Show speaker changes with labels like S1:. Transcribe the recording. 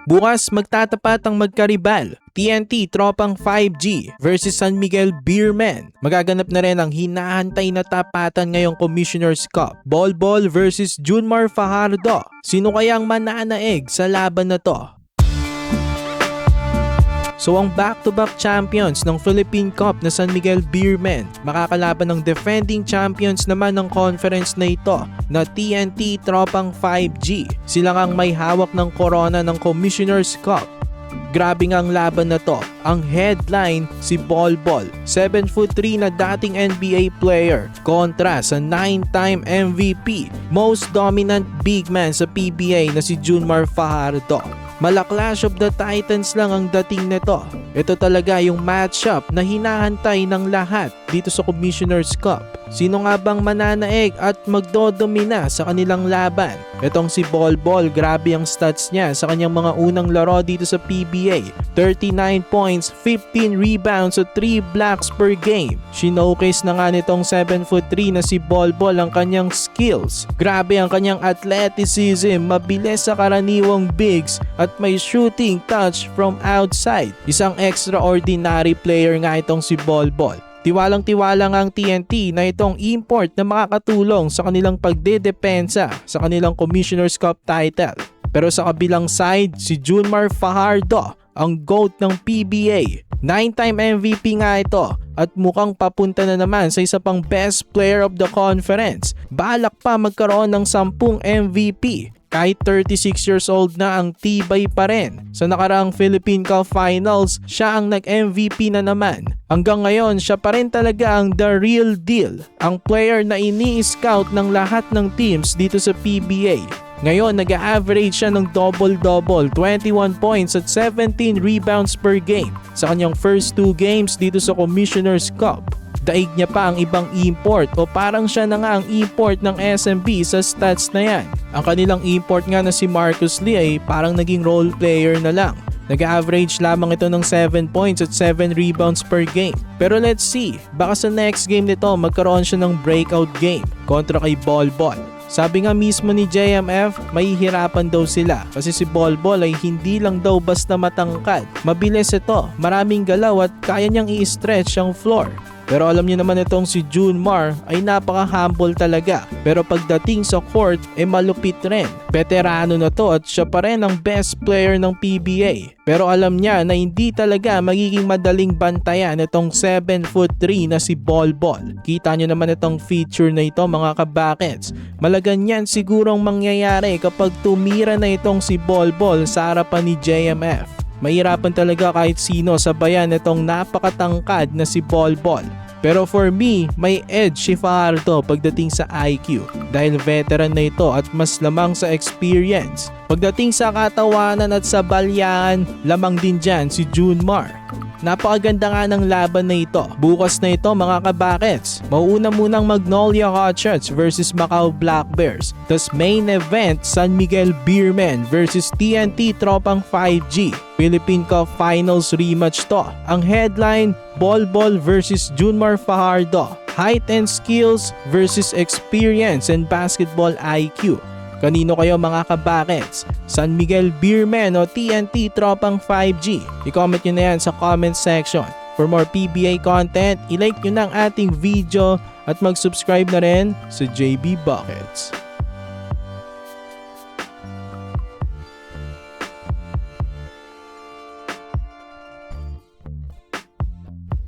S1: Bukas magtatapat ang magkaribal, TNT Tropang 5G versus San Miguel Beermen. Magaganap na rin ang hinahantay na tapatan ngayong Commissioner's Cup, Bol Bol versus Junmar Fajardo. Sino kayang mananaig sa laban na to? So ang back-to-back champions ng Philippine Cup na San Miguel Beermen makakalaban ng defending champions naman ng conference na ito na TNT Tropang 5G. Sila ngang may hawak ng corona ng Commissioner's Cup. Grabe nga ang laban na to. Ang headline si Bol Bol, 7'3" na dating NBA player kontra sa 9-time MVP, most dominant big man sa PBA na si Junmar Fajardo. Mala-clash of the Titans lang ang dating nito. Ito talaga yung matchup na hinahantay ng lahat dito sa Commissioner's Cup. Sino nga bang mananaig at magdodomina sa kanilang laban? Itong si Bol Bol, grabe ang stats niya sa kanyang mga unang laro dito sa PBA. 39 points, 15 rebounds at 3 blocks per game. Showcase na nga nitong 7'3" na si Bol Bol ang kanyang skills. Grabe ang kanyang athleticism, mabilis sa karaniwang bigs at may shooting touch from outside. Isang extraordinary player nga itong si Bol Bol. Tiwalang-tiwala nga ang TNT na itong import na makakatulong sa kanilang pagdedepensa sa kanilang Commissioner's Cup title. Pero sa kabilang side, si Junmar Fajardo, ang GOAT ng PBA. 9-time MVP nga ito at mukhang papunta na naman sa isa pang best player of the conference. Balak pa magkaroon ng 10 MVP. Kahit 36 years old na, ang tibay pa rin. Sa nakaraang Philippine Cup Finals, siya ang nag-MVP na naman. Hanggang ngayon, siya pa rin talaga ang the real deal. Ang player na ini-scout ng lahat ng teams dito sa PBA. Ngayon, nag-average siya ng double-double, 21 points at 17 rebounds per game sa kanyang first 2 games dito sa Commissioner's Cup. Daig niya pa ang ibang import o parang siya na nga ang import ng SMB sa stats na yan. Ang kanilang import nga na si Marcus Lee ay parang naging role player na lang. Nag-average lamang ito ng 7 points at 7 rebounds per game. Pero let's see, baka sa next game nito magkaroon siya ng breakout game kontra kay Bol Bol. Sabi nga mismo ni JMF, mahihirapan daw sila kasi si Bol Bol ay hindi lang daw basta matangkad. Mabilis ito, maraming galaw at kaya niyang i-stretch ang floor. Pero alam niyo naman itong si Junmar ay napaka-humble talaga. Pero pagdating sa court ay malupit rin. Veterano na to at siya pa rin ang best player ng PBA. Pero alam niya na hindi talaga magiging madaling bantayan itong 7'3" na si Bol Bol. Kita niyo naman itong feature na ito mga kabakets. Malaganyan sigurong mangyayari kapag tumira na itong si Bol Bol sa harapan ni JMF. Mahirapan talaga kahit sino sabayan itong napakatangkad na si Bol Bol. Pero for me, may edge si Fajardo pagdating sa IQ dahil veteran na ito at mas lamang sa experience. Pagdating sa katawanan at sa balyahan, lamang din dyan si Junmar. Napakaganda nga ng laban na ito. Bukas na ito mga kabakets. Mauuna munang Magnolia Hotshots versus Macau Black Bears. Tas main event, San Miguel Beermen versus TNT Tropang 5G. Philippine Cup Finals rematch to. Ang headline, Bol Bol versus Junmar Fajardo. Height and skills versus experience and basketball IQ. Kanino kayo mga kabakets? San Miguel Beermen o TNT Tropang 5G? I-comment nyo na yan sa comment section. For more PBA content, i-like nyo na ang ating video at mag-subscribe na rin sa JB Buckets.